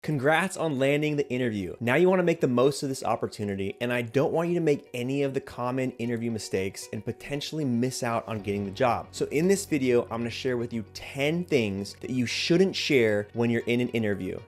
Congrats on landing the interview. Now you want to make the most of this opportunity, and I don't want you to make any of the common interview mistakes and potentially miss out on getting the job. So in this video, I'm going to share with you 10 things that you shouldn't share when you're in an interview.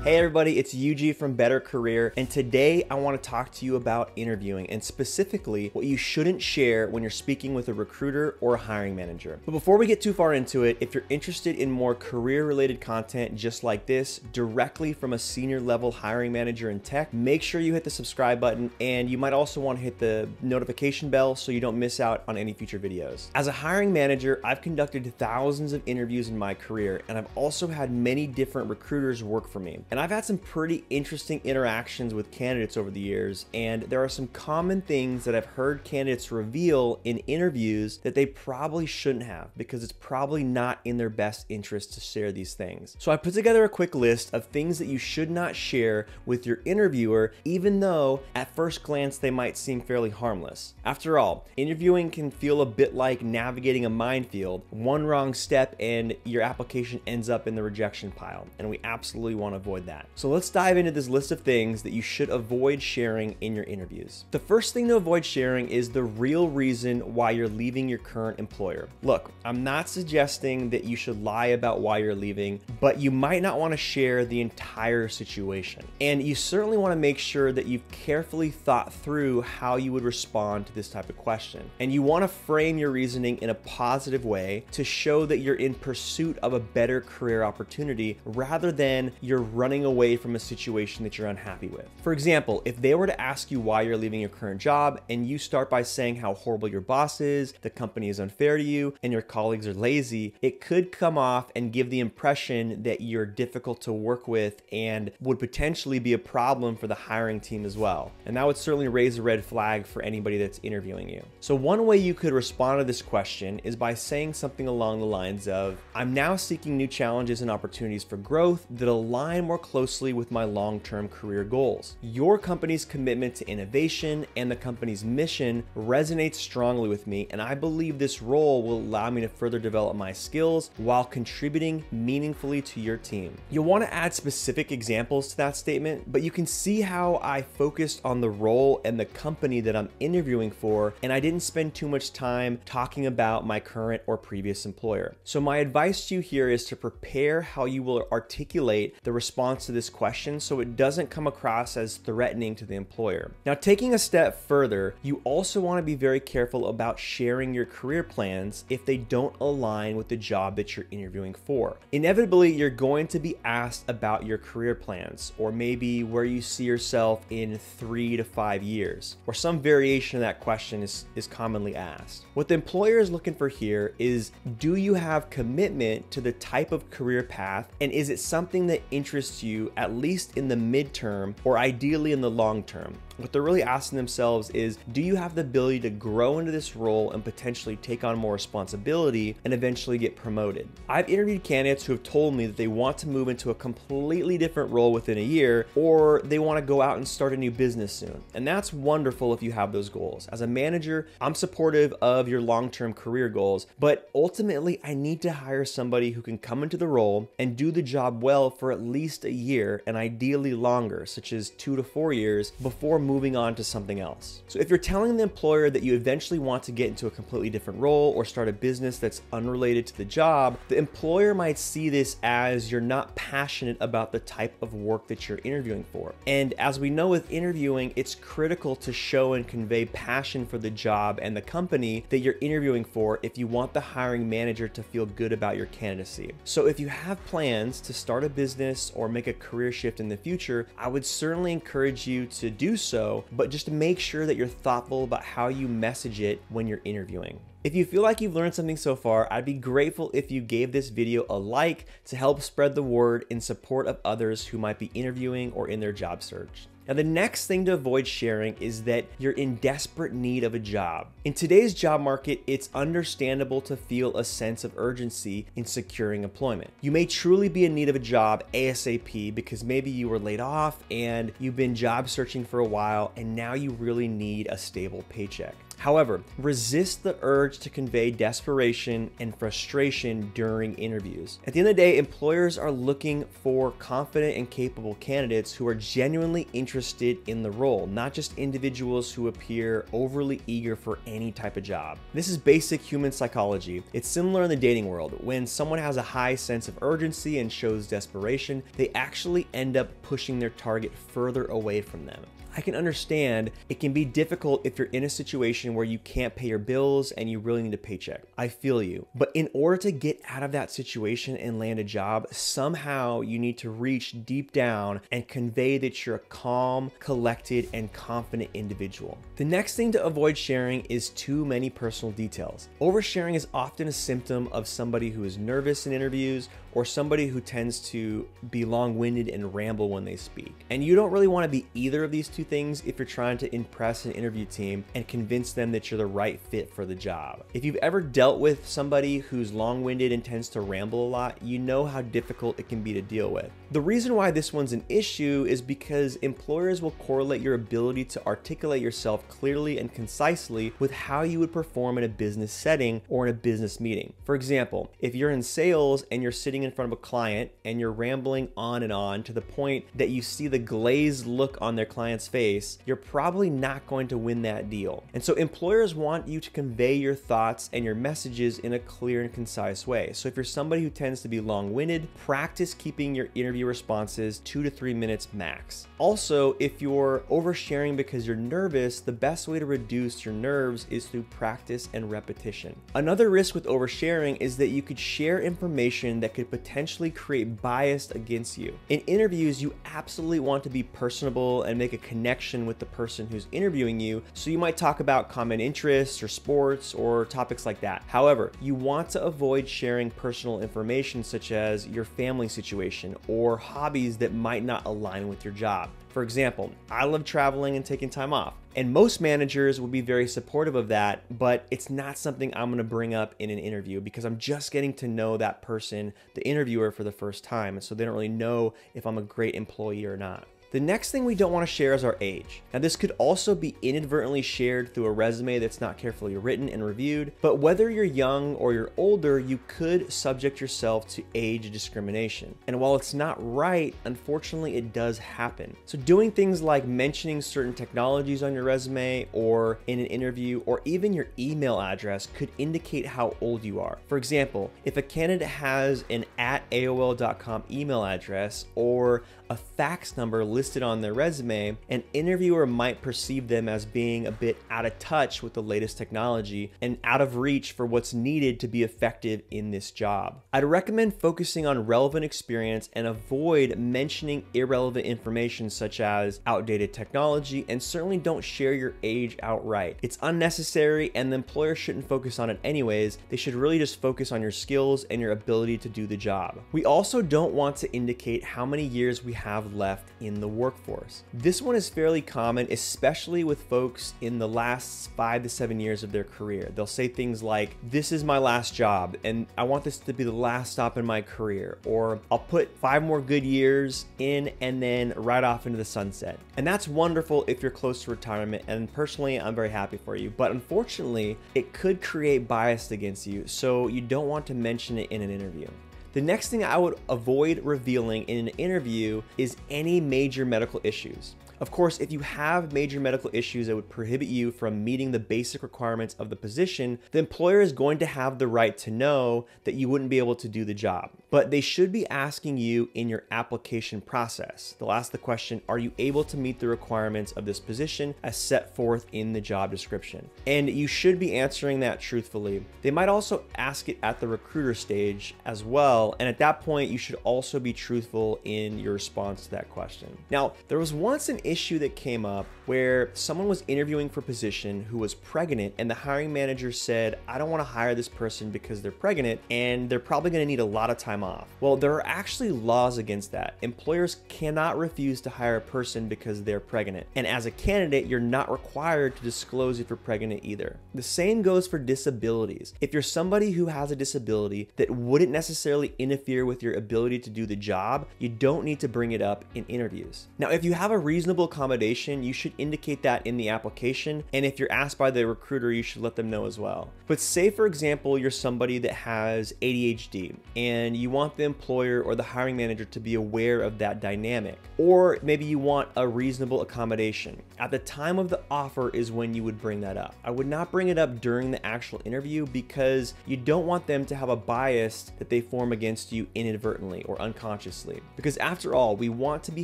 Hey everybody, it's Yuji from Better Career, and today I want to talk to you about interviewing and specifically what you shouldn't share when you're speaking with a recruiter or a hiring manager. But before we get too far into it, if you're interested in more career-related content just like this, directly from a senior level hiring manager in tech, make sure you hit the subscribe button, and you might also want to hit the notification bell so you don't miss out on any future videos. As a hiring manager, I've conducted thousands of interviews in my career, and I've also had many different recruiters work for me. And I've had some pretty interesting interactions with candidates over the years, and there are some common things that I've heard candidates reveal in interviews that they probably shouldn't have, because it's probably not in their best interest to share these things. So I put together a quick list of things that you should not share with your interviewer, even though at first glance they might seem fairly harmless. After all, interviewing can feel a bit like navigating a minefield. One wrong step and your application ends up in the rejection pile, and we absolutely want to avoid that. So let's dive into this list of things that you should avoid sharing in your interviews. The first thing to avoid sharing is the real reason why you're leaving your current employer. Look, I'm not suggesting that you should lie about why you're leaving, but you might not want to share the entire situation. And you certainly want to make sure that you've carefully thought through how you would respond to this type of question. And you want to frame your reasoning in a positive way to show that you're in pursuit of a better career opportunity rather than you're running away from a situation that you're unhappy with. For example, if they were to ask you why you're leaving your current job and you start by saying how horrible your boss is, the company is unfair to you, and your colleagues are lazy, it could come off and give the impression that you're difficult to work with and would potentially be a problem for the hiring team as well. And that would certainly raise a red flag for anybody that's interviewing you. So one way you could respond to this question is by saying something along the lines of, I'm now seeking new challenges and opportunities for growth that align more closely with my long-term career goals. Your company's commitment to innovation and the company's mission resonates strongly with me, and I believe this role will allow me to further develop my skills while contributing meaningfully to your team. You'll want to add specific examples to that statement, but you can see how I focused on the role and the company that I'm interviewing for, and I didn't spend too much time talking about my current or previous employer. So my advice to you here is to prepare how you will articulate the response to this question so it doesn't come across as threatening to the employer. Now, taking a step further, you also want to be very careful about sharing your career plans if they don't align with the job that you're interviewing for. Inevitably, you're going to be asked about your career plans, or maybe where you see yourself in 3 to 5 years, or some variation of that question is commonly asked. What the employer is looking for here is, do you have commitment to the type of career path, and is it something that interests you at least in the midterm or ideally in the long term? What they're really asking themselves is, do you have the ability to grow into this role and potentially take on more responsibility and eventually get promoted? I've interviewed candidates who have told me that they want to move into a completely different role within a year, or they want to go out and start a new business soon. And that's wonderful if you have those goals. As a manager, I'm supportive of your long-term career goals, but ultimately I need to hire somebody who can come into the role and do the job well for at least a year, and ideally longer, such as 2 to 4 years, before moving on to something else. So if you're telling the employer that you eventually want to get into a completely different role or start a business that's unrelated to the job, the employer might see this as you're not passionate about the type of work that you're interviewing for. And as we know with interviewing, it's critical to show and convey passion for the job and the company that you're interviewing for if you want the hiring manager to feel good about your candidacy. So if you have plans to start a business or make a career shift in the future, I would certainly encourage you to do so, but just to make sure that you're thoughtful about how you message it when you're interviewing. If you feel like you've learned something so far, I'd be grateful if you gave this video a like to help spread the word in support of others who might be interviewing or in their job search. Now, the next thing to avoid sharing is that you're in desperate need of a job. In today's job market, it's understandable to feel a sense of urgency in securing employment. You may truly be in need of a job ASAP because maybe you were laid off and you've been job searching for a while and now you really need a stable paycheck. However, resist the urge to convey desperation and frustration during interviews. At the end of the day, employers are looking for confident and capable candidates who are genuinely interested in the role, not just individuals who appear overly eager for any type of job. This is basic human psychology. It's similar in the dating world. When someone has a high sense of urgency and shows desperation, they actually end up pushing their target further away from them. I can understand it can be difficult if you're in a situation where you can't pay your bills and you really need a paycheck. I feel you. But in order to get out of that situation and land a job, somehow you need to reach deep down and convey that you're a calm, collected, and confident individual. The next thing to avoid sharing is too many personal details. Oversharing is often a symptom of somebody who is nervous in interviews or somebody who tends to be long-winded and ramble when they speak. And you don't really want to be either of these two things if you're trying to impress an interview team and convince them that you're the right fit for the job. If you've ever dealt with somebody who's long-winded and tends to ramble a lot, you know how difficult it can be to deal with. The reason why this one's an issue is because employers will correlate your ability to articulate yourself clearly and concisely with how you would perform in a business setting or in a business meeting. For example, if you're in sales and you're sitting in front of a client and you're rambling on to the point that you see the glazed look on their client's face, you're probably not going to win that deal. And so employers want you to convey your thoughts and your messages in a clear and concise way. So if you're somebody who tends to be long-winded, practice keeping your interview responses 2 to 3 minutes max. Also, if you're oversharing because you're nervous, the best way to reduce your nerves is through practice and repetition. Another risk with oversharing is that you could share information that could potentially create bias against you. In interviews, you absolutely want to be personable and make a connection with the person who's interviewing you, so you might talk about common interests or sports or topics like that. However, you want to avoid sharing personal information such as your family situation or hobbies that might not align with your job. For example, I love traveling and taking time off, and most managers would be very supportive of that, but it's not something I'm gonna bring up in an interview because I'm just getting to know that person, the interviewer, for the first time, and so they don't really know if I'm a great employee or not. The next thing we don't want to share is our age. Now, this could also be inadvertently shared through a resume that's not carefully written and reviewed, but whether you're young or you're older, you could subject yourself to age discrimination. And while it's not right, unfortunately, it does happen. So doing things like mentioning certain technologies on your resume or in an interview or even your email address could indicate how old you are. For example, if a candidate has an @AOL.com email address or a fax number listed on their resume, an interviewer might perceive them as being a bit out of touch with the latest technology and out of reach for what's needed to be effective in this job. I'd recommend focusing on relevant experience and avoid mentioning irrelevant information such as outdated technology, and certainly don't share your age outright. It's unnecessary and the employer shouldn't focus on it anyways. They should really just focus on your skills and your ability to do the job. We also don't want to indicate how many years we have left in the workforce. This one is fairly common, especially with folks in the last 5 to 7 years of their career. They'll say things like, "This is my last job and I want this to be the last stop in my career," or "I'll put 5 more good years in and then right off into the sunset." And that's wonderful if you're close to retirement, and personally I'm very happy for you, but unfortunately it could create bias against you, so you don't want to mention it in an interview. The next thing I would avoid revealing in an interview is any major medical issues. Of course, if you have major medical issues that would prohibit you from meeting the basic requirements of the position, the employer is going to have the right to know that you wouldn't be able to do the job. But they should be asking you in your application process. They'll ask the question, are you able to meet the requirements of this position as set forth in the job description? And you should be answering that truthfully. They might also ask it at the recruiter stage as well, and at that point, you should also be truthful in your response to that question. Now, there was once an issue that came up where someone was interviewing for a position who was pregnant, and the hiring manager said, "I don't want to hire this person because they're pregnant and they're probably going to need a lot of time time off. Well, there are actually laws against that. Employers cannot refuse to hire a person because they're pregnant. And as a candidate, you're not required to disclose if you're pregnant either. The same goes for disabilities. If you're somebody who has a disability that wouldn't necessarily interfere with your ability to do the job, you don't need to bring it up in interviews. Now, if you have a reasonable accommodation, you should indicate that in the application. And if you're asked by the recruiter, you should let them know as well. But say, for example, you're somebody that has ADHD and you want the employer or the hiring manager to be aware of that dynamic. Or maybe you want a reasonable accommodation. At the time of the offer is when you would bring that up. I would not bring it up during the actual interview because you don't want them to have a bias that they form against you inadvertently or unconsciously. Because after all, we want to be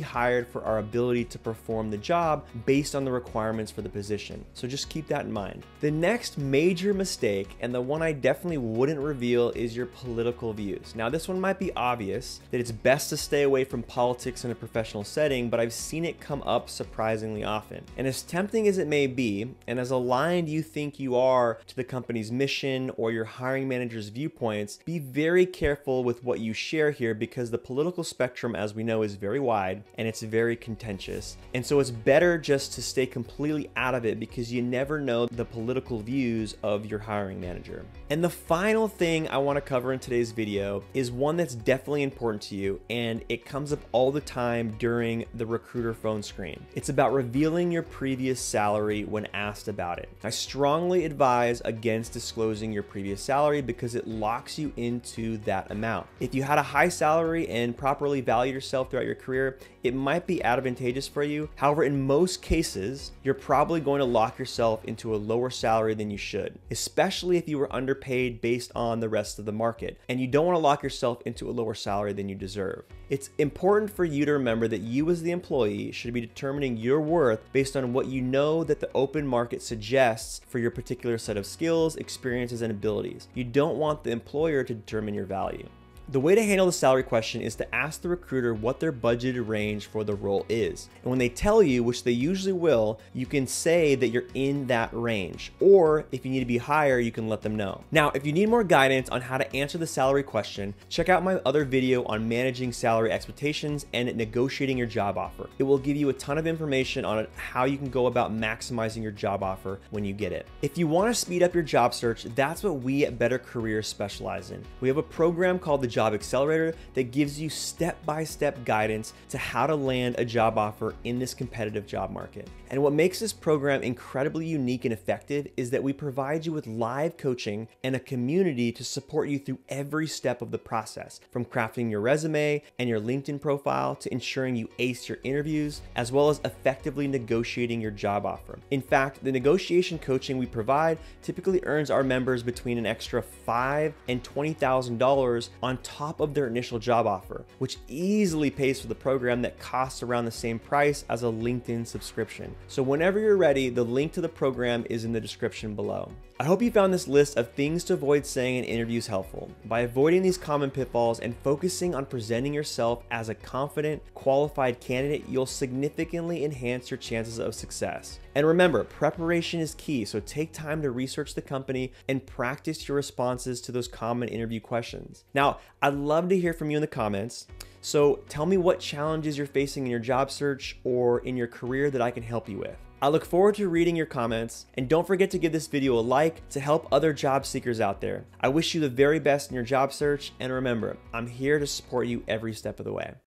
hired for our ability to perform the job based on the requirements for the position. So just keep that in mind. The next major mistake, and the one I definitely wouldn't reveal, is your political views. Now, this one might be obvious that it's best to stay away from politics in a professional setting, but I've seen it come up surprisingly often. And as tempting as it may be, and as aligned you think you are to the company's mission or your hiring manager's viewpoints, be very careful with what you share here because the political spectrum, as we know, is very wide and it's very contentious. And so it's better just to stay completely out of it because you never know the political views of your hiring manager. And the final thing I want to cover in today's video is one that's definitely important to you, and it comes up all the time during the recruiter phone screen. It's about revealing your previous salary when asked about it. I strongly advise against disclosing your previous salary because it locks you into that amount. If you had a high salary and properly valued yourself throughout your career, it might be advantageous for you. However, in most cases, you're probably going to lock yourself into a lower salary than you should, especially if you were underpaid based on the rest of the market, and you don't want to lock yourself into a lower salary than you deserve. It's important for you to remember that you as the employee should be determining your worth based on what you know that the open market suggests for your particular set of skills, experiences, and abilities. You don't want the employer to determine your value. The way to handle the salary question is to ask the recruiter what their budgeted range for the role is. And when they tell you, which they usually will, you can say that you're in that range. Or if you need to be higher, you can let them know. Now, if you need more guidance on how to answer the salary question, check out my other video on managing salary expectations and negotiating your job offer. It will give you a ton of information on how you can go about maximizing your job offer when you get it. If you want to speed up your job search, that's what we at Better Careers specialize in. We have a program called the Job Accelerator that gives you step-by-step guidance to how to land a job offer in this competitive job market. And what makes this program incredibly unique and effective is that we provide you with live coaching and a community to support you through every step of the process, from crafting your resume and your LinkedIn profile to ensuring you ace your interviews, as well as effectively negotiating your job offer. In fact, the negotiation coaching we provide typically earns our members between an extra $5,000 and $20,000 on top of their initial job offer, which easily pays for the program that costs around the same price as a LinkedIn subscription. So whenever you're ready, the link to the program is in the description below. I hope you found this list of things to avoid saying in interviews helpful. By avoiding these common pitfalls and focusing on presenting yourself as a confident, qualified candidate, you'll significantly enhance your chances of success. And remember, preparation is key, so take time to research the company and practice your responses to those common interview questions. Now, I'd love to hear from you in the comments. So tell me what challenges you're facing in your job search or in your career that I can help you with. I look forward to reading your comments, and don't forget to give this video a like to help other job seekers out there. I wish you the very best in your job search, and remember, I'm here to support you every step of the way.